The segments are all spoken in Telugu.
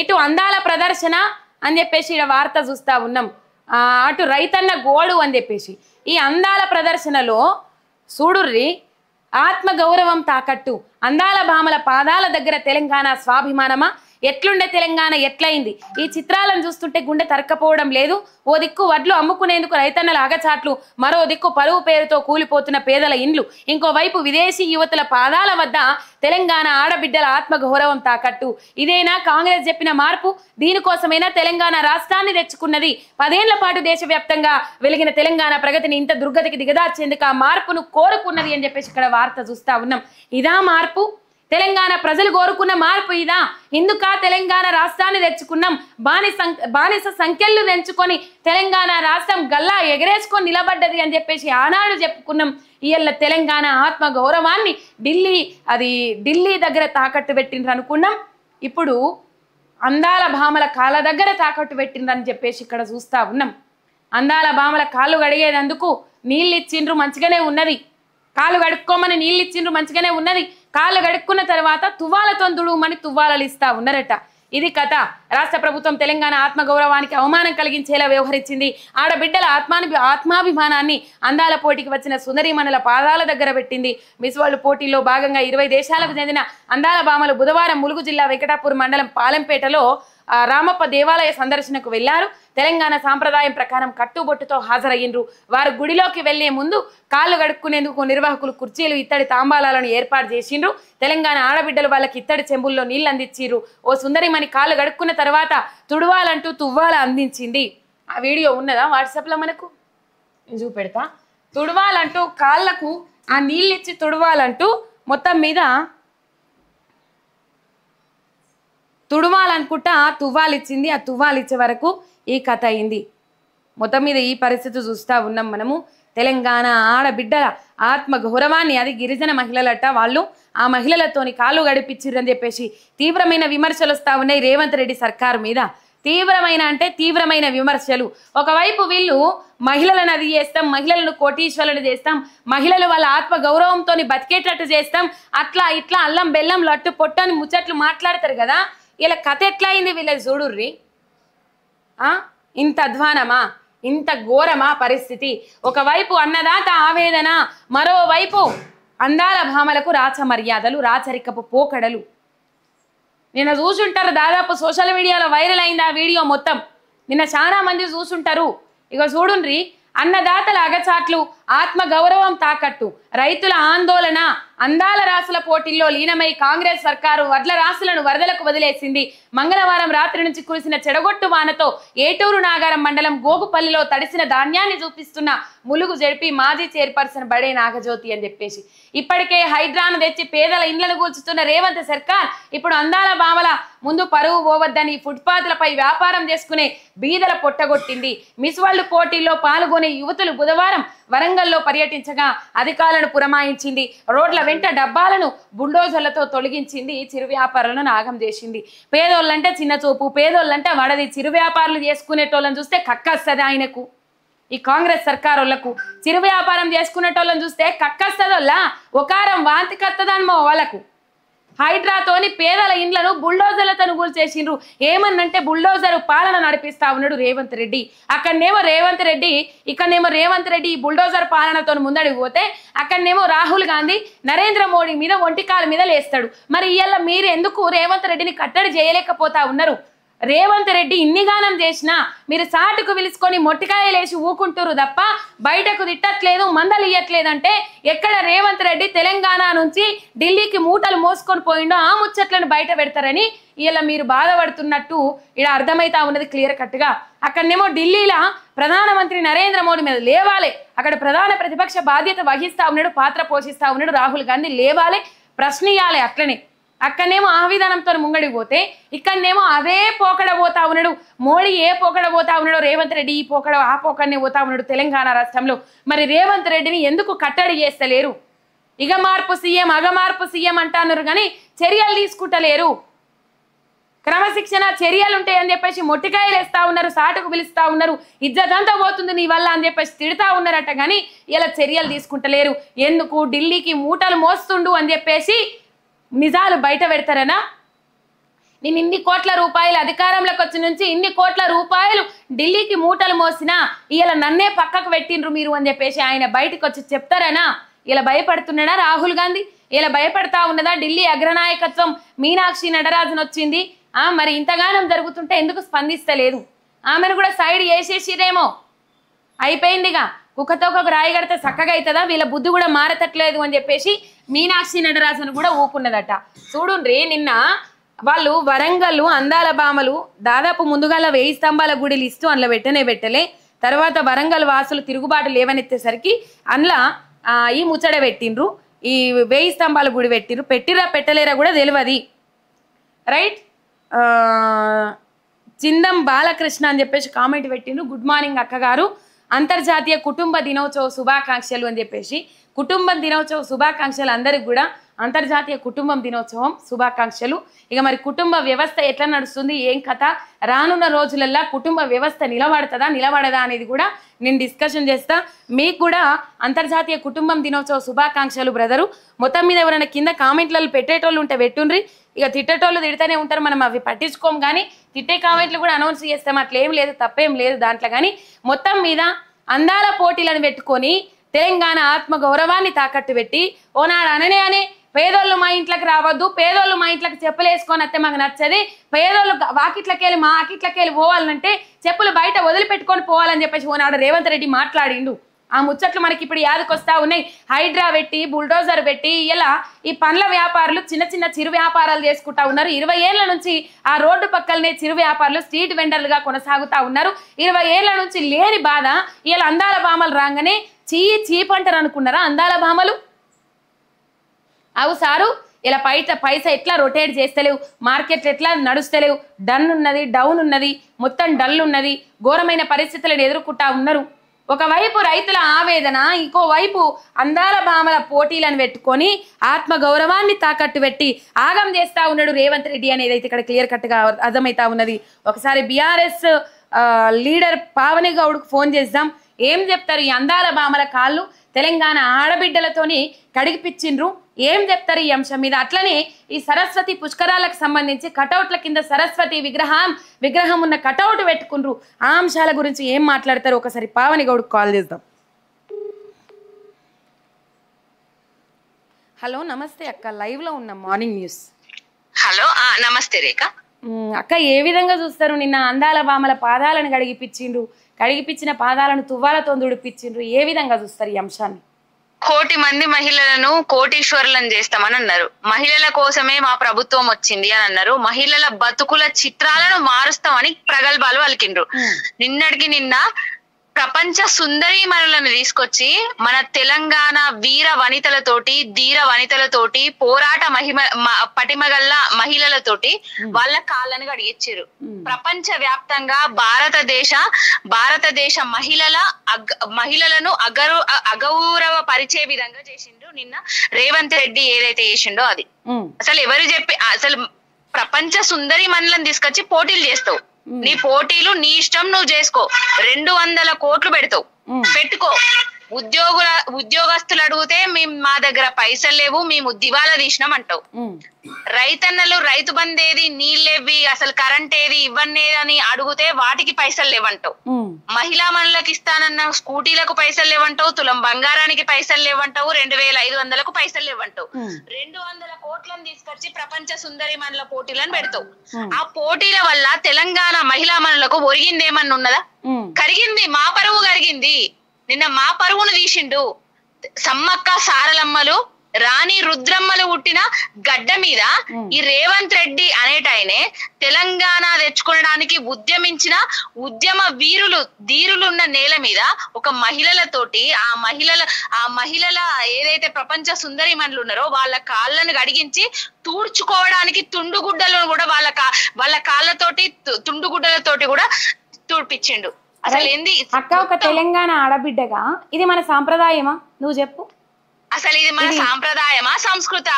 ఇటు అందాల ప్రదర్శన అని చెప్పేసి ఇక్కడ వార్త చూస్తా ఉన్నాం. అటు రైతన్న గోడు అని చెప్పేసి ఈ అందాల ప్రదర్శనలో చూడుర్రి ఆత్మగౌరవం తాకట్టు అందాల భామల పాదాల దగ్గర తెలంగాణ స్వాభిమానమా ఎట్లుండే తెలంగాణ ఎట్లయింది ఈ చిత్రాలను చూస్తుంటే గుండె తరక్కపోవడం లేదు. ఓ దిక్కు వడ్లు అమ్ముకునేందుకు రైతన్నల అగచాట్లు, మరో దిక్కు పరువు పేరుతో కూలిపోతున్న పేదల ఇండ్లు, ఇంకోవైపు విదేశీ యువతుల పాదాల వద్ద తెలంగాణ ఆడబిడ్డల ఆత్మగౌరవం తాకట్టు. ఇదేనా కాంగ్రెస్ చెప్పిన మార్పు? దీనికోసమైనా తెలంగాణ రాష్ట్రాన్ని తెచ్చుకున్నది. 10 ఏళ్ల పాటు దేశవ్యాప్తంగా వెలిగిన తెలంగాణ ప్రగతిని ఇంత దుర్గతికి దిగదార్చేందుకు ఆ మార్పును కోరుకున్నది అని చెప్పేసి ఇక్కడ వార్త చూస్తా ఉన్నాం. ఇదా మార్పు? తెలంగాణ ప్రజలు కోరుకున్న మార్పు ఇదా? ఇందుక తెలంగాణ రాష్ట్రాన్ని తెచ్చుకున్నాం, బానిస సంఖ్యలు తెంచుకొని తెలంగాణ రాష్ట్రం గల్లా ఎగరేసుకొని నిలబడ్డది అని చెప్పేసి ఆనాడు చెప్పుకున్నాం. ఇయ్యాల తెలంగాణ ఆత్మ గౌరవాన్ని ఢిల్లీ దగ్గర తాకట్టు పెట్టిండ్రు అనుకున్నాం. ఇప్పుడు అందాల భామల కాళ్ళ దగ్గర తాకట్టు పెట్టిండ్రని చెప్పేసి ఇక్కడ చూస్తా ఉన్నాం. అందాల భామల కాళ్ళు కడిగేందుకు నీళ్ళు ఇచ్చిండ్రు, మంచిగానే ఉన్నది. కాళ్ళు కడుక్కోమని నీళ్ళు ఇచ్చిండ్రు, మంచిగానే ఉన్నది. కాళ్ళు కడుక్కున్న తర్వాత తువ్వాలతో దుడుమని తువ్వాలలు ఇస్తా ఉన్నారట. ఇది కథ. రాష్ట్ర ప్రభుత్వం తెలంగాణ ఆత్మగౌరవానికి అవమానం కలిగించేలా వ్యవహరించింది. ఆడబిడ్డల ఆత్మాభిమానాన్ని అందాల పోటీకి వచ్చిన సుందరీమణుల పాదాల దగ్గర పెట్టింది. మిస్ వరల్డ్ పోటీల్లో భాగంగా 20 దేశాలకు చెందిన అందాల భామలు బుధవారం ములుగు జిల్లా వెంకటాపూర్ మండలం పాలెంపేటలో రామప్ప దేవాలయ సందర్శనకు వెళ్లారు. తెలంగాణ సాంప్రదాయం ప్రకారం కట్టుబొట్టుతో హాజరయ్యిండ్రు. వారు గుడిలోకి వెళ్లే ముందు కాళ్ళు గడుక్కునేందుకు నిర్వాహకులు కుర్చీలు, ఇత్తడి తాంబాలను ఏర్పాటు చేసిండ్రు. తెలంగాణ ఆడబిడ్డలు వాళ్ళకి ఇత్తడి చెంబుల్లో నీళ్లు అందించిర్రు. ఓ సుందరిమణి కాళ్ళు గడుక్కున్న తర్వాత తుడవాలంటూ తువ్వాల అందించింది. ఆ వీడియో ఉన్నదా వాట్సాప్లో మనకు? నేను చూపెడతా. తుడవాలంటూ కాళ్ళకు ఆ నీళ్ళు ఇచ్చి తుడవాలంటూ మొత్తం మీద తుడవాలనుకుంటా తువ్వాలిచ్చింది. ఆ తువ్వాలిచ్చే వరకు ఈ కథ అయింది. మొత్తం మీద ఈ పరిస్థితి చూస్తూ ఉన్నాం మనము. తెలంగాణ ఆడబిడ్డల ఆత్మ గౌరవాన్ని, అది గిరిజన మహిళలట, వాళ్ళు ఆ మహిళలతోని కాళ్ళు గడిపించిర్రని చెప్పేసి తీవ్రమైన విమర్శలు వస్తూ ఉన్నాయి రేవంత్ రెడ్డి సర్కారు మీద. తీవ్రమైన విమర్శలు. ఒకవైపు వీళ్ళు మహిళలను అది చేస్తాం, మహిళలను కోటీశ్వరులను చేస్తాం, మహిళలు వాళ్ళ ఆత్మ గౌరవంతో బతికేటట్టు చేస్తాం, అట్లా ఇట్లా అల్లం బెల్లం లట్టు పొట్టని ముచ్చట్లు మాట్లాడతారు కదా. ఇలా కథ ఎట్లా అయింది వీళ్ళది చూడుర్రి. ఇంత అధ్వానమా, ఇంత ఘోరమా పరిస్థితి? ఒకవైపు అన్నదాత ఆవేదన, మరోవైపు అందాల భామలకు రాచ మర్యాదలు, రాచరికపు పోకడలు. నిన్న చూసుంటారు, దాదాపు సోషల్ మీడియాలో వైరల్ అయింది ఆ వీడియో మొత్తం. నిన్న చాలా మంది చూసుంటారు. ఇక చూడుండ్రి, అన్నదాతల అగచాట్లు, ఆత్మ గౌరవం తాకట్టు, రైతుల ఆందోళన, అందాల రాసుల పోటీల్లో లీనమై కాంగ్రెస్ సర్కారు వడ్ల రాసులను వరదలకు వదిలేసింది. మంగళవారం రాత్రి నుంచి కురిసిన చెడగొట్టు వానతో ఏటూరు నాగారం మండలం గోగుపల్లిలో తడిసిన ధాన్యాన్ని చూపిస్తున్న ములుగు జడ్పీ మాజీ చైర్పర్సన్ బడే నాగజ్యోతి అని చెప్పేసి ఇప్పటికే హైడ్రాను తెచ్చి పేదల ఇండ్లను కూల్చుతున్న రేవంత్ సర్కార్ ఇప్పుడు అందాల భామల ముందు పరువు పోవద్దని ఫుట్పాత్లపై వ్యాపారం చేసుకునే బీదల పొట్టగొట్టింది. మిస్ వరల్డ్ పోటీల్లో పాల్గొనే యువతులు బుధవారం వరంగల్లో పర్యటించగా అధికారులను పురమాయించింది. రోడ్ల వెంట డబ్బాలను బుల్డోజర్లతో తొలగించింది. చిరు వ్యాపారులను నాగం చేసింది. పేదోళ్ళంటే చిన్న చూపు, పేదోళ్ళంటే వడది. చిరు వ్యాపారులు చేసుకునేటోళ్ళని చూస్తే కక్కస్తుంది ఆయనకు, ఈ కాంగ్రెస్ సర్కారోళ్లకు. చిరు వ్యాపారం చేసుకునేటోళ్ళని చూస్తే కక్కస్తదోళ్ళ ఒకారం వాంతి కత్తదన్మో వాళ్ళకు. హైడ్రాతోని పేదల ఇండ్లను బుల్డోజర్లతో కూల్చేసిండ్రు. ఏమన్నంటే బుల్డోజర్ పాలన నడిపిస్తా ఉన్నాడు రేవంత్ రెడ్డి. అక్కడనేమో రేవంత్ రెడ్డి, ఇక్కడనేమో రేవంత్ రెడ్డి ఈ బుల్డోజర్ పాలనతో ముందడికి పోతే అక్కడనేమో రాహుల్ గాంధీ నరేంద్ర మోడీ మీద ఒంటికాల మీద లేస్తాడు. మరి ఇవాళ మీరు ఎందుకు రేవంత్ రెడ్డిని కట్టడి చేయలేకపోతా ఉన్నారు? రేవంత్ రెడ్డి ఇన్నిగానం చేసినా మీరు సాటుకు పిలుచుకొని మొట్టికాయలేసి ఊకుంటారు తప్ప బయటకు తిట్టట్లేదు, మందలు ఇయ్యట్లేదంటే ఎక్కడ రేవంత్ రెడ్డి తెలంగాణ నుంచి ఢిల్లీకి మూటలు మోసుకొని పోయిండో ఆ ముచ్చట్లను బయట పెడతారని ఇలా మీరు బాధపడుతున్నట్టు ఇక్కడ అర్థమైతా ఉన్నది క్లియర్ కట్గా. అక్కడనేమో ఢిల్లీలో ప్రధానమంత్రి నరేంద్ర మోడీ మీద లేవాలి, అక్కడ ప్రధాన ప్రతిపక్ష బాధ్యత వహిస్తా ఉన్నాడు, పాత్ర పోషిస్తా ఉన్నాడు రాహుల్ గాంధీ, లేవాలి, ప్రశ్నియాలి. అక్కడనేమో ఆ విధానంతో ముంగడికి పోతే ఇక్కడనేమో అదే పోకడ పోతా ఉన్నాడు మోడీ. ఏ పోకడ పోతా ఉన్నాడో రేవంత్ రెడ్డి ఈ పోకడ ఆ పోకడనే పోతా ఉన్నాడు తెలంగాణ రాష్ట్రంలో. మరి రేవంత్ రెడ్డిని ఎందుకు కట్టడి చేస్తలేరు? ఇగ మార్పు సీఎం, అగమార్పు సీఎం అంటున్నారు కానీ చర్యలు తీసుకుంటలేరు. క్రమశిక్షణ చర్యలు ఉంటాయని చెప్పేసి మొట్టికాయలు వేస్తా ఉన్నారు, సాటుకు పిలుస్తా ఉన్నారు, ఇజ్జతంతా పోతుంది నీ వల్ల అని చెప్పేసి తిడతా ఉన్నారట. కానీ ఇలా చర్యలు తీసుకుంటలేరు. ఎందుకు? ఢిల్లీకి మూటలు మోస్తుండు అని చెప్పేసి నిజాలు బయట పెడతారనా? నేను ఇన్ని కోట్ల రూపాయలు అధికారంలోకి వచ్చి నుంచి ఇన్ని కోట్ల రూపాయలు ఢిల్లీకి మూటలు మోసినా ఇలా నన్నే పక్కకు పెట్టిండ్రు మీరు అని చెప్పేసి ఆయన బయటకు వచ్చి చెప్తారనా? ఇలా భయపడుతున్నాడా రాహుల్ గాంధీ? ఇలా భయపడతా ఉన్నదా? ఢిల్లీ అగ్రనాయకత్వం మీనాక్షి నటరాజన్ వచ్చింది, మరి ఇంతగానం జరుగుతుంటే ఎందుకు స్పందిస్తలేదు? ఆమెను కూడా సైడ్ వేసేసిరేమో, అయిపోయిందిగా. కుక్కతో ఒక రాయి కడితే చక్కగా అవుతుందా? వీళ్ళ బుద్ధి కూడా మారతట్లేదు అని చెప్పేసి మీనాక్షి నటరాజన్ కూడా ఊకున్నదట. చూడుండ్రి, నిన్న వాళ్ళు వరంగల్ అందాల భామలు దాదాపు ముందుగా 1000 స్తంభాల గుడి లిస్టు అందులో పెట్టలే. తర్వాత వరంగల్ వాసులు తిరుగుబాటు లేవనెత్తేసరికి అందులో ఈ ముచ్చట పెట్టిండ్రు, ఈ 1000 స్తంభాల గుడి పెట్టిర్రా పెట్టలేరా కూడా తెలియదు. రైట్, చిందం బాలకృష్ణ అని చెప్పేసి కామెంట్ పెట్టిండ్రు. గుడ్ మార్నింగ్ అక్కగారు, అంతర్జాతీయ కుటుంబ దినోత్సవ శుభాకాంక్షలు అని చెప్పేసి. కుటుంబం దినోత్సవ శుభాకాంక్షలు అందరికి కూడా. అంతర్జాతీయ కుటుంబం దినోత్సవం శుభాకాంక్షలు. ఇక మరి కుటుంబ వ్యవస్థ ఎట్లా నడుస్తుంది, ఏం కథ, రానున్న రోజులల్లో కుటుంబ వ్యవస్థ నిలబడదా అనేది కూడా నేను డిస్కషన్ చేస్తా. మీకు కూడా అంతర్జాతీయ కుటుంబం దినోత్సవ శుభాకాంక్షలు బ్రదరు. మొత్తం మీద ఎవరైనా కింద కామెంట్లలో పెట్టేటోళ్ళు ఉంటే పెట్టుండ్రి. ఇక తిట్టేటోళ్ళు తిడితేనే ఉంటారు, మనం అవి పట్టించుకోం. కానీ తిట్టే కామెంట్లు కూడా అనౌన్స్ చేస్తాం, అట్లేం లేదు, తప్పేం లేదు దాంట్లో. కానీ మొత్తం మీద అందాల పోటీలను పెట్టుకొని తెలంగాణ ఆత్మ గౌరవాన్ని తాకట్టు పెట్టి ఓనాడు అని పేదోళ్ళు మా ఇంట్లోకి రావద్దు, పేదోళ్ళు మా ఇంట్లోకి చెప్పులు వేసుకొని వస్తే మాకు నచ్చది, పేదోళ్ళు వాకిట్లకెళ్ళి మా ఆకిట్లకెళ్ళి పోవాలంటే చెప్పులు బయట వదిలిపెట్టుకొని పోవాలని చెప్పేసి ఓనాడు రేవంత్ రెడ్డి మాట్లాడిండు. ఆ ముచ్చట్లు మనకి ఇప్పుడు యాదకొస్తా ఉన్నాయి. హైడ్రా పెట్టి బుల్డోజర్ పెట్టి ఇలా ఈ పండ్ల వ్యాపారులు చిన్న చిరు వ్యాపారాలు చేసుకుంటా ఉన్నారు. 20 ఏళ్ల నుంచి ఆ రోడ్డు పక్కలనే చిరు వ్యాపారులు స్ట్రీట్ వెండర్లుగా కొనసాగుతా ఉన్నారు. 20 ఏళ్ల నుంచి లేని బాధ ఇలా అందాల భామలు రాగానే చీపంటారు అనుకున్నారా? అందాల భామలు అవు సారు, ఇలా పైసా ఎట్లా రొటేట్ చేస్తలేవు, మార్కెట్ ఎట్లా నడుస్తలేవు, డౌన్ ఉన్నది, మొత్తం డల్ ఉన్నది, ఘోరమైన పరిస్థితులను ఎదుర్కొంటా ఉన్నారు. ఒకవైపు రైతుల ఆవేదన, ఇంకోవైపు అందాల భామల పోటీలను పెట్టుకొని ఆత్మ గౌరవాన్ని తాకట్టు పెట్టి ఆగం చేస్తా ఉన్నాడు రేవంత్ రెడ్డి అనేది అయితే ఇక్కడ క్లియర్ కట్గా అర్థమవుతా ఉన్నది. ఒకసారి బీఆర్ఎస్ లీడర్ పావని గౌడ్కు ఫోన్ చేద్దాం, ఏం చెప్తారు ఈ అందాల భామల కాళ్ళు తెలంగాణ ఆడబిడ్డలతోని కడిగిపిచ్చిండ్రు, ఏం చెప్తారు ఈ అంశం మీద? అట్లనే ఈ సరస్వతి పుష్కరాలకు సంబంధించి కటౌట్ల కింద సరస్వతి విగ్రహం ఉన్న కటౌట్ పెట్టుకుండ్రు, ఆ అంశాల గురించి ఏం మాట్లాడతారు? ఒకసారి పావని గౌడ్కు కాల్ చేద్దాం. హలో, నమస్తే అక్క, లైవ్ లో ఉన్న మార్నింగ్ న్యూస్. హలో, నమస్తే రేఖ అక్క. ఏ విధంగా చూస్తారు? నిన్న అందాల భామల పాదాలను కడిగిపిచ్చిన పాదాలను తువ్వాలతో దుడిపించిండ్రు, ఏ విధంగా చూస్తారు ఈ అంశాన్ని? 1,000,000 మంది మహిళలను కోటీశ్వరులను చేస్తామని అన్నారు. మహిళల కోసమే మా ప్రభుత్వం వచ్చింది అని అన్నారు. మహిళల బతుకుల చిత్రాలను మారుస్తామని ప్రగల్భాలు పలికిండ్రు. నిన్నటికి నిన్న ప్రపంచ సుందరీమణులను తీసుకొచ్చి మన తెలంగాణ వీర వనితలతోటి, ధీర వనితలతోటి, పోరాట పటిమగల్ల మహిళలతోటి వాళ్ళ కాళ్ళను కడిగిచ్చారు. ప్రపంచ వ్యాప్తంగా భారతదేశ మహిళలను అగౌరవ పరిచే విధంగా చేసిండు నిన్న రేవంత్ రెడ్డి. ఏదైతే చేసిండో అది అసలు ఎవరు అసలు ప్రపంచ సుందరీమణులను తీసుకొచ్చి పోటీలు చేస్తావు, నీ పోటీలు నీ ఇష్టం, నువ్వు చేసుకో. 200 కోట్లు పెడతావు, పెట్టుకో. ఉద్యోగస్తులు అడిగితే మేము మా దగ్గర పైసలు లేవు, మేము దివాలా తీసినాం అంటావు. రైతన్నలు రైతు బందేది, నీళ్ళేవి, అసలు కరెంట్ ఏది ఇవ్వనే అని అడిగితే వాటికి పైసలు లేవంటావు. మహిళా మనులకు ఇస్తానన్న స్కూటీలకు పైసలు లేవంటావు, తులం బంగారానికి పైసలు లేవంటావు, 2,500కు పైసలు లేవంటావు. 200 కోట్లను తీసుకొచ్చి ప్రపంచ సుందరి మనుల పోటీలను పెడతావు. ఆ పోటీల వల్ల తెలంగాణ మహిళా మనులకు ఒరిగింది ఏమన్నా ఉన్నదా? కరిగింది, మా పరువు కరిగింది. నిన్న మా పరువును తీసిండు. సమ్మక్క సారలమ్మలు, రాణి రుద్రమ్మలు పుట్టిన గడ్డ మీద ఈ రేవంత్ రెడ్డి అనేటాయనే తెలంగాణ తెచ్చుకోవడానికి ఉద్యమించిన ఉద్యమ ధీరులు ఉన్న నేల మీద ఒక మహిళలతోటి ఆ మహిళల ఏదైతే ప్రపంచ సుందరి మనులు ఉన్నారో వాళ్ళ కాళ్ళను గడిగించి తూడ్చుకోవడానికి తుండుగుడ్డలను కూడా వాళ్ళ కాళ్ళతోటి తుండుగుడ్డలతోటి కూడా తూడ్పించిండు. అసలు ఏంది అక్క? ఒక తెలంగాణ ఆడబిడ్డగా ఇది మన సాంప్రదాయమా? నువ్వు చెప్పు. అసలు ఇది మన సాంప్రదాయమా సంస్కృత?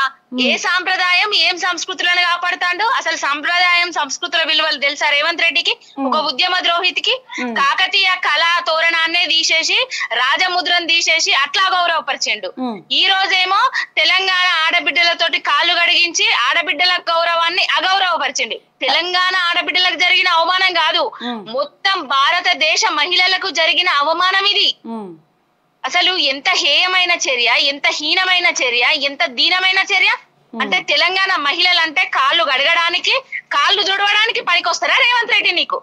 ఏ సాంప్రదాయం ఏం సంస్కృతులను కాపాడుతాండు? అసలు సంప్రదాయం సంస్కృతుల విలువలు తెలుసా రేవంత్ రెడ్డికి? ఒక ఉద్యమ ద్రోహితికి కాకతీయ కళా తోరణాన్నే తీసేసి రాజముద్రను తీసేసి అట్లా గౌరవపరిచిండు. ఈ రోజేమో తెలంగాణ ఆడబిడ్డలతోటి కాళ్ళు గడిగించి ఆడబిడ్డల గౌరవాన్ని అగౌరవపరిచింది. తెలంగాణ ఆడబిడ్డలకు జరిగిన అవమానం కాదు, మొత్తం భారతదేశ మహిళలకు జరిగిన అవమానం ఇది. అసలు ఎంత హేయమైన చర్య, ఎంత హీనమైన చర్య, ఎంత దీనమైన చర్య. అంటే తెలంగాణ మహిళలంటే కాళ్ళు గడగడానికి కాళ్ళు తుడవడానికి పనికొస్తారా రేవంత్ రెడ్డి నీకు?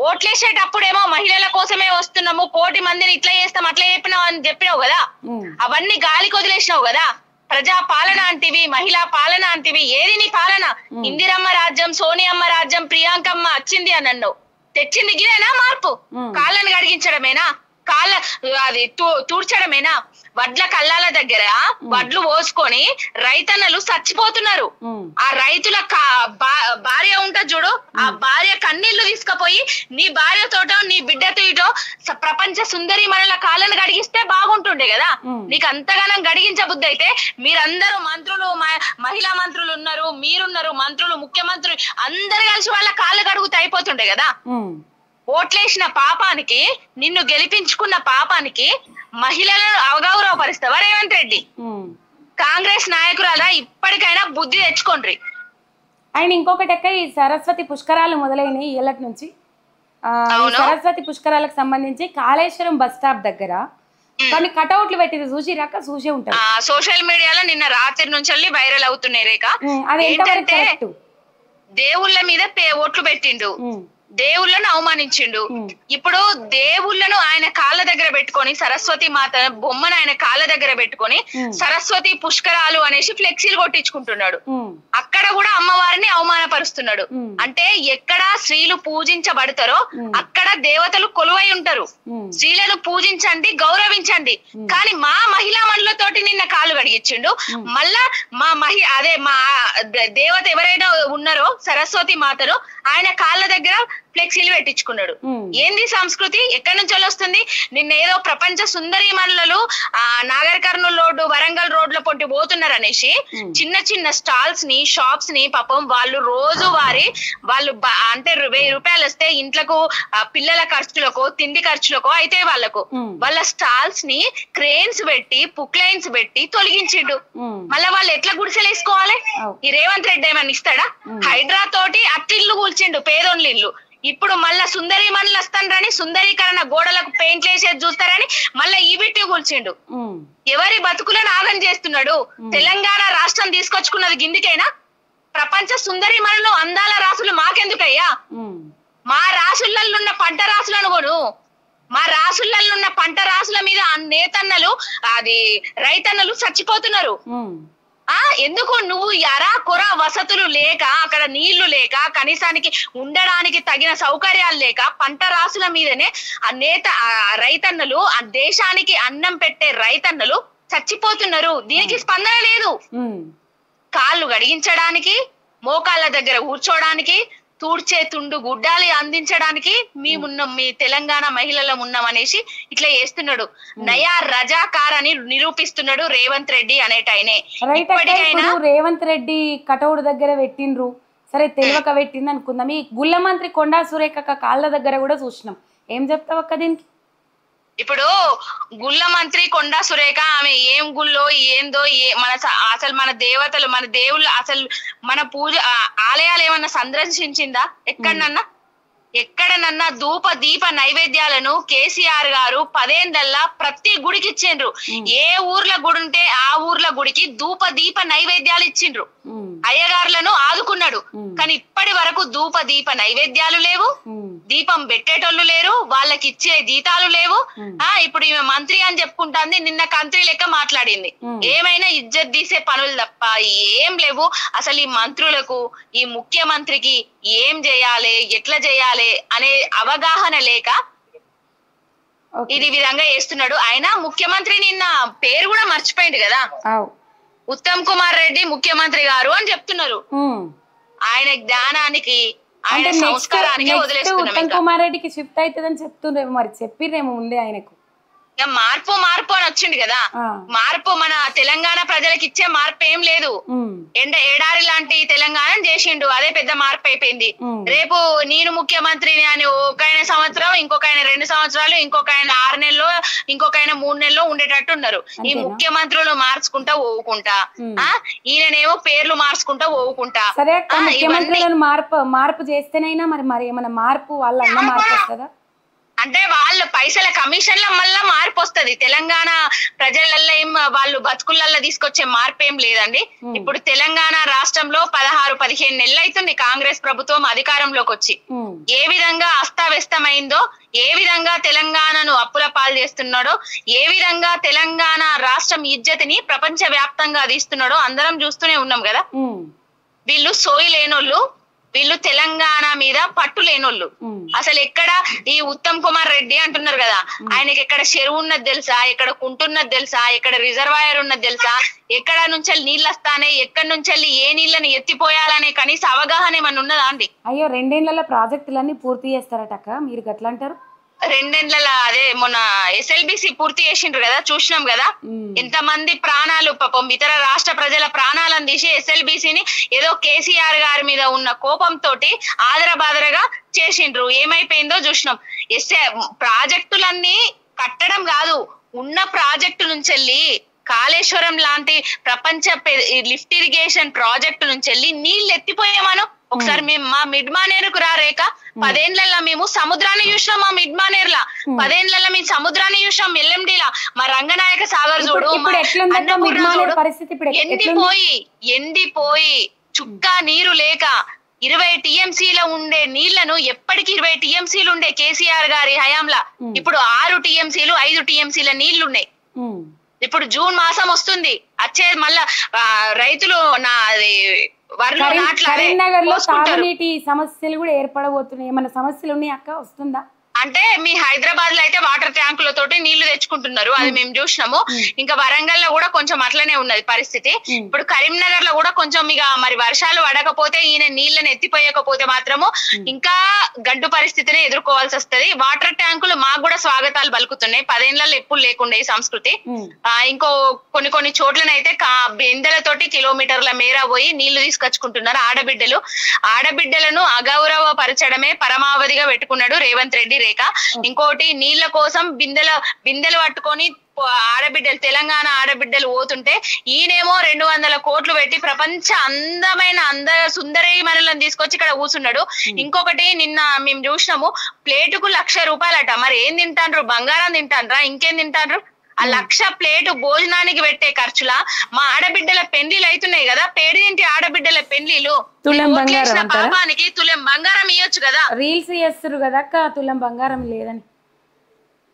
ఓట్లేసేటప్పుడేమో మహిళల కోసమే వస్తున్నాము, 1 కోటి మందిని ఇట్లా చేస్తాం అట్లా చెప్పినావు అని చెప్పినావు కదా, అవన్నీ గాలికి వదిలేసినావు కదా. ప్రజా పాలన అంటివి, మహిళా పాలన అంటివి, ఏది నీ పాలన? ఇందిరమ్మ రాజ్యం, సోనియమ్మ రాజ్యం, ప్రియాంకమ్మ వచ్చింది అని అన్నావు, తెచ్చింది గిదేనా మార్పు? కాళ్ళను గడిగించడమేనా? కాళ్ళ అది తూడ్చడమేనా? వడ్ల కల్లాల దగ్గర వడ్లు పోసుకొని రైతన్నలు చచ్చిపోతున్నారు. ఆ రైతుల భార్య ఉంటది చూడు, ఆ భార్య కన్నీళ్లు తీసుకుపోయి నీ భార్యతోటో నీ బిడ్డతో ఇటో ప్రపంచ సుందరి మనల కాళ్ళను గడిగిస్తే బాగుంటుండే కదా. నీకు అంతగానం గడిగించబుద్ధి అయితే మీరందరూ మంత్రులు, మహిళా మంత్రులు ఉన్నారు, మీరున్నారు, మంత్రులు, ముఖ్యమంత్రులు అందరు కలిసి వాళ్ళ కాళ్ళు గడుగుతూ అయిపోతుండే కదా. ఓట్లేసిన పాపానికి, నిన్ను గెలిపించుకున్న పాపానికి మహిళలను అవగౌరవపరుస్తావా రేవంత్ రెడ్డి? కాంగ్రెస్ నాయకురాలా ఇప్పటికైనా బుద్ధి తెచ్చుకోండి. ఆయన ఇంకొకటి ఎక్క ఈ సరస్వతి పుష్కరాలు మొదలైనవి ఏళ్ళటి నుంచి. సరస్వతి పుష్కరాలకు సంబంధించి కాళేశ్వరం బస్ స్టాప్ దగ్గర కొన్ని కటౌట్లు పెట్టింది, చూసిరాక చూసే ఉంటారు సోషల్ మీడియాలో. నిన్న రాత్రి నుంచి వైరల్ అవుతున్నాయి రేఖ. అదేంటంటే దేవుళ్ళ మీద ఓట్లు పెట్టిండు, దేవుళ్ళను అవమానించిండు. ఇప్పుడు దేవుళ్ళను ఆయన కాళ్ళ దగ్గర పెట్టుకొని, సరస్వతి మాత బొమ్మను ఆయన కాళ్ళ దగ్గర పెట్టుకొని సరస్వతి పుష్కరాలు అనేసి ఫ్లెక్సీలు కొట్టించుకుంటున్నాడు. అక్కడ కూడా అమ్మవారిని అవమానపరుస్తున్నాడు. అంటే ఎక్కడ స్త్రీలు పూజించబడతారో అక్కడ దేవతలు కొలువై ఉంటారు. స్త్రీలను పూజించండి, గౌరవించండి. కానీ మా మహిళా మనులతోటి నిన్న కాళ్ళు కడిగించిండు. మళ్ళా మా మా దేవత ఎవరైనా ఉన్నారో సరస్వతి మాతను ఆయన కాళ్ళ దగ్గర ఫ్లెక్సీలు పెట్టించుకున్నాడు. ఏంది సంస్కృతి? ఎక్కడి నుంచి వస్తుంది? నిన్న ఏదో ప్రపంచ సుందరి మనులు నాగర్ కర్నూలు రోడ్డు, వరంగల్ రోడ్ల పొంటి పోతున్నారు అనేసి చిన్న చిన్న స్టాల్స్ ని, షాప్స్ ని పాపం వాళ్ళు రోజు వాళ్ళు అంటే 1000 రూపాయలు వస్తే ఇంట్లకు పిల్లల ఖర్చులకో తిండి ఖర్చులకో అయితే వాళ్ళ స్టాల్స్ ని క్రేన్స్ పెట్టి పుక్లైన్స్ పెట్టి తొలగించిండు. మళ్ళా వాళ్ళు ఎట్లా గుడిసెలు వేసుకోవాలి? ఈ రేవంత్ రెడ్డి ఏమన్నా ఇస్తాడా? హైడ్రా తోటి అట్టిల్లు కూల్చిండు, పేదోళ్ళ ఇల్లు. ఇప్పుడు మళ్ళా సుందరి మనులు వస్తానని సుందరీకరణ గోడలకు పెయింట్ వేసేది చూస్తారని మళ్ళా ఈ బిట్టి కూల్చిండు. ఎవరి బతుకులను ఆగం చేస్తున్నాడు? తెలంగాణ రాష్ట్రం తీసుకొచ్చుకున్నది గిందికైనా? ప్రపంచ సుందరి మనులు అందాల రాసులు మాకెందుకయ్యా? మా రాసులలో ఉన్న పంట రాసులను కొను. మా రాసులలో ఉన్న పంట రాసుల మీద నేతన్నలు రైతన్నలు చచ్చిపోతున్నారు. ఎందుకు? నువ్వు ఎరా కొర వసతులు లేక, అక్కడ నీళ్లు లేక, కనీసానికి ఉండడానికి తగిన సౌకర్యాలు లేక పంట రాసుల మీదనే రైతన్నలు, ఆ దేశానికి అన్నం పెట్టే రైతన్నలు చచ్చిపోతున్నారు. దీనికి స్పందన లేదు. కాళ్ళు గడిగించడానికి, మోకాళ్ళ దగ్గర కూర్చోడానికి, తూడ్చే తుండు గుడ్డాలి అందించడానికి మేమున్నాం, మీ తెలంగాణ మహిళలం ఉన్నాం అనేసి ఇట్లా చేస్తున్నాడు. నయా రజాకార్ అని నిరూపిస్తున్నాడు రేవంత్ రెడ్డి అనేటైనే. ఇప్పటికైనా రేవంత్ రెడ్డి కటౌట్ దగ్గర పెట్టిండ్రు, సరే తెలియక పెట్టింది అనుకుందాం. ఈ గుల్ల మంత్రి కొండా సురేఖ కాళ్ళ దగ్గర కూడా చూసినాం. ఏం చెప్తావు అక్క దీనికి? ఇప్పుడు గుళ్ళ మంత్రి కొండా సురేఖ ఆమె ఏం గుళ్ళో ఏందో అసలు మన దేవతలు, మన దేవుళ్ళు, అసలు మన పూజ ఆలయాలు ఏమన్నా సందర్శించిందా? ఎక్కడనన్నా ధూప దీప నైవేద్యాలను కేసీఆర్ గారు 10 ఏళ్లల్లా ప్రతి గుడికి ఇచ్చిండ్రు. ఏ ఊర్ల గుడి ఉంటే ఆ ఊర్ల గుడికి ధూప దీప నైవేద్యాలు ఇచ్చిండ్రు. అయ్యగారులను ఆదుకున్నాడు. కానీ ఇప్పటి వరకు ధూప దీప నైవేద్యాలు లేవు, దీపం పెట్టేటోళ్ళు లేరు, వాళ్ళకి ఇచ్చే జీతాలు లేవు. ఇప్పుడు ఈమె మంత్రి అని చెప్పుకుంటాంది, నిన్న కంత్రి లెక్క మాట్లాడింది. ఏమైనా ఇజ్జత్ తీసే పనులు తప్ప ఏం లేవు. అసలు ఈ మంత్రులకు, ఈ ముఖ్యమంత్రికి ఏం చేయాలి, ఎట్లా చేయాలి అనే అవగాహన లేక ఇది విధంగా చేస్తున్నాడు. ఆయన ముఖ్యమంత్రి నిన్న పేరు కూడా మర్చిపోయింది కదా, ఉత్తమ్ కుమార్ రెడ్డి ముఖ్యమంత్రి గారు అని చెప్తున్నారు. ఆయన జ్ఞానానికి, ఆయన సంస్కారానికి వదిలేస్తున్నాం. ఉత్తమ్ కుమార్ రెడ్డికి షిఫ్ట్ అవుతుందని చెప్తుండ్రేమో, మరి చెప్పిర్రేమో ముందే ఆయనకు. ఇక మార్పు అని వచ్చింది కదా, మార్పు మన తెలంగాణ ప్రజలకు ఇచ్చే మార్పు ఏం లేదు. ఎడారి లాంటి తెలంగాణ చేసిండు, అదే పెద్ద మార్పు అయిపోయింది. రేపు నేను ముఖ్యమంత్రిని అని ఒక ఆయన సంవత్సరం, ఇంకొక ఆయన 2 సంవత్సరాలు, ఇంకొక ఆయన 6 నెలలు, ఇంకొక ఆయన 3 నెలలు ఉండేటట్టు ఉన్నారు. ఈ ముఖ్యమంత్రులు మార్చుకుంటా ఓవుకుంటా, ఈయననేమో పేర్లు మార్చుకుంటా ఓవుకుంటా. మార్పు చేస్తేనైనా మరి ఏమైనా మార్పు వాళ్ళ అన్న మార్పు వస్తుందా? అంటే వాళ్ళ పైసల కమిషన్ల మళ్ళా మార్పు వస్తుంది. తెలంగాణ ప్రజలల్లో ఏం వాళ్ళు బతుకులల్లో తీసుకొచ్చే మార్పు ఏం లేదండి. ఇప్పుడు తెలంగాణ రాష్ట్రంలో 16-15 నెలలు అవుతుంది కాంగ్రెస్ ప్రభుత్వం అధికారంలోకి వచ్చి. ఏ విధంగా అస్తవ్యస్తమైందో, ఏ విధంగా తెలంగాణను అప్పుల పాలు చేస్తున్నాడో, ఏ విధంగా తెలంగాణ రాష్ట్రం ఇజ్జతిని ప్రపంచ వ్యాప్తంగా తీస్తున్నాడో అందరం చూస్తూనే ఉన్నాం కదా. వీళ్ళు సోయి లేనోళ్ళు, వీళ్ళు తెలంగాణ మీద పట్టు లేనోళ్ళు. అసలు ఎక్కడ ఈ ఉత్తమ్ కుమార్ రెడ్డి అంటున్నారు కదా, ఆయనకి ఎక్కడ చెరువు ఉన్నది తెలుసా, ఎక్కడ కుంటున్నది తెలుసా, ఎక్కడ రిజర్వాయర్ ఉన్నది తెలుసా, ఎక్కడ నుంచి నీళ్ళు వస్తానే, ఎక్కడి నుంచి ఏ నీళ్ళని ఎత్తిపోయాలనే కనీస అవగాహన ఏమన్నా ఉన్నదా అండి? అయ్యో 2 ఏళ్లలో ప్రాజెక్టులన్నీ పూర్తి చేస్తారటక్క, మీరు గట్లా అంటారు? 2 ఏళ్ల అదే మొన్న ఎస్ఎల్బిసి పూర్తి చేసిండ్రు కదా, చూసినాం కదా. ఎంతమంది ప్రాణాలు, పాపం ఇతర రాష్ట్ర ప్రజల ప్రాణాలను తీసి ఎస్ఎల్బిసిని ఏదో కేసీఆర్ గారి మీద ఉన్న కోపంతో ఆదరబాదరగా చేసిండ్రు. ఏమైపోయిందో చూసినాం. ప్రాజెక్టులన్నీ కట్టడం కాదు, ఉన్న ప్రాజెక్టు నుంచి వెళ్ళి కాళేశ్వరం లాంటి ప్రపంచ లిఫ్ట్ ఇరిగేషన్ ప్రాజెక్టు నుంచి వెళ్ళి నీళ్ళు ఎత్తిపోయామను. ఒకసారి మేము మా మిడ్మానేరుకు రారేక 10 ఏళ్లలో మేము సముద్రాన్ని చూసినాం. మా మిడ్మానేరులా 10 ఏళ్లలో మేము సముద్రాన్ని చూసినాం. ఎల్ఎండిలా మా రంగనాయక సాగర్ చూడు, ఎండిపోయి చుక్క నీరు లేక 20 టీఎంసీల ఉండే నీళ్లను ఎప్పటికి 20 టీఎంసీలు ఉండే కేసీఆర్ గారి హయాంలా ఇప్పుడు 6 టీఎంసీలు 5 టీఎంసీల నీళ్లున్నాయి. ఇప్పుడు జూన్ మాసం వస్తుంది, వచ్చేది మళ్ళా రైతులు కరీంనగర్ లో తాగునీటి సమస్యలు కూడా ఏర్పడబోతున్నాయి. ఏమైనా సమస్యలు ఉన్నాయి అక్క, వస్తుందా? అంటే మీ హైదరాబాద్ లో అయితే వాటర్ ట్యాంకులతోటి నీళ్లు తెచ్చుకుంటున్నారు, అది మేము చూసినాము. ఇంకా వరంగల్ లో కూడా కొంచెం అట్లనే ఉన్నది పరిస్థితి. ఇప్పుడు కరీంనగర్ లో కూడా కొంచెం ఇక మరి వర్షాలు పడకపోతే, ఈయన నీళ్లను ఎత్తిపోయకపోతే మాత్రము ఇంకా గడ్డు పరిస్థితిని ఎదుర్కోవాల్సి వస్తది. వాటర్ ట్యాంకులు మాకు కూడా స్వాగతాలు పలుకుతున్నాయి. 10 ఏళ్లలో ఎప్పుడు లేకుండా ఈ సంస్కృతి. ఇంకో కొన్ని చోట్లనైతే బిందెలతోటి కిలోమీటర్ల మేర పోయి నీళ్లు తీసుకొచ్చుకుంటున్నారు. ఆడబిడ్డలను అగౌరవ పరచడమే పరమావధిగా పెట్టుకున్నాడు రేవంత్ రెడ్డి. ఇంకోటి నీళ్ల కోసం బిందెలు పట్టుకొని ఆడబిడ్డలు, తెలంగాణ ఆడబిడ్డలు పోతుంటే ఈయనేమో 200 కోట్లు పెట్టి ప్రపంచ అందమైన సుందరీమణులను తీసుకొచ్చి ఇక్కడ కూర్చున్నాడు. ఇంకొకటి నిన్న మేము చూసినాము, ప్లేటుకు 1,00,000 రూపాయలట. మరి ఏం తింటాండ్రు? బంగారం తింటాండ్రా? ఇంకేం తింటాండ్రు? ఆ 1,00,000 ప్లేటు భోజనానికి పెట్టే ఖర్చులా మా ఆడబిడ్డల పెళ్లిలు అవుతున్నాయి కదా, పేడింటి ఆడబిడ్డల పెళ్లిలు, పాపానికి తులం బంగారం ఇవ్వచ్చు కదా. రీల్స్ చేస్తారు కదా అక్క, తులం బంగారం లేదని.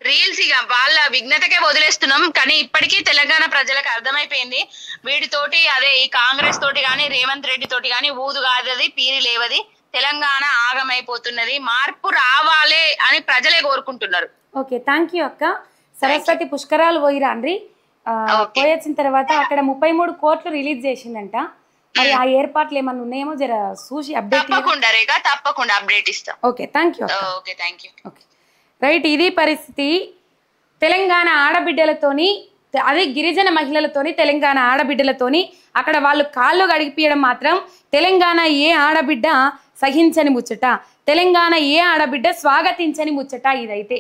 రీల్స్ ఇక వాళ్ళ విఘ్నతకే వదిలేస్తున్నాం. కానీ ఇప్పటికీ తెలంగాణ ప్రజలకు అర్థమైపోయింది, వీడితోటి అదే ఈ కాంగ్రెస్ తోటి గాని రేవంత్ రెడ్డి తోటి గాని ఊదు కాదది, పీరి లేవది, తెలంగాణ ఆగమైపోతున్నది. మార్పు రావాలే అని ప్రజలే కోరుకుంటున్నారు. ఓకే, థ్యాంక్ యూ అక్క. సరస్వతి పుష్కరాలు పోయిరాండ్రి, పోయొచ్చిన తర్వాత అక్కడ 33 కోట్లు రిలీజ్ చేసిందంట. మరి ఆ ఏర్పాట్లు ఏమన్నా ఉన్నాయేమో జర చూసి అప్డేట్ తప్పకుండా అప్డేట్ ఇస్తాం. Okay, thank you. Okay, right. ఇది పరిస్థితి. తెలంగాణ ఆడబిడ్డలతోని, అదే గిరిజన మహిళలతోని, తెలంగాణ ఆడబిడ్డలతోని అక్కడ వాళ్ళు కాళ్ళు గడిపియడం మాత్రం తెలంగాణ ఏ ఆడబిడ్డ సహించని ముచ్చట, తెలంగాణ ఏ ఆడబిడ్డ స్వాగతించని ముచ్చట ఇదైతే.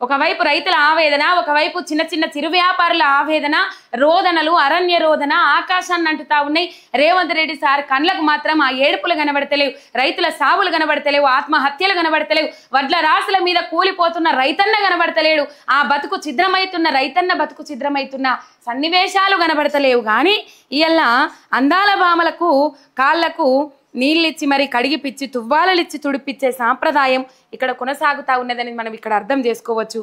ఒకవైపు రైతుల ఆవేదన, ఒకవైపు చిన్న చిన్న చిరు వ్యాపారుల ఆవేదన, రోదనలు, అరణ్య రోదన ఆకాశాన్ని అంటుతా ఉన్నాయి. రేవంత్ రెడ్డి సార్ కళ్ళకు మాత్రం ఆ ఏడుపులు కనబడతలేవు, రైతుల సావులు కనబడతలేవు, ఆత్మహత్యలు కనబడతలేవు, వడ్ల రాసుల మీద కూలిపోతున్న రైతన్న కనబడతలేడు, ఆ బతుకు ఛిద్రమైతున్న రైతన్న బతుకు ఛిద్రమైతున్న సన్నివేశాలు కనబడతలేవు. కానీ ఇవాళ అందాల భామలకు కాళ్లకు నీళ్ళిచ్చి మరి కడిగిపిచ్చి తువ్వాలలిచ్చి తుడిపిచ్చే సాంప్రదాయం ఇక్కడ కొనసాగుతా ఉన్నదని మనం ఇక్కడ అర్థం చేసుకోవచ్చు.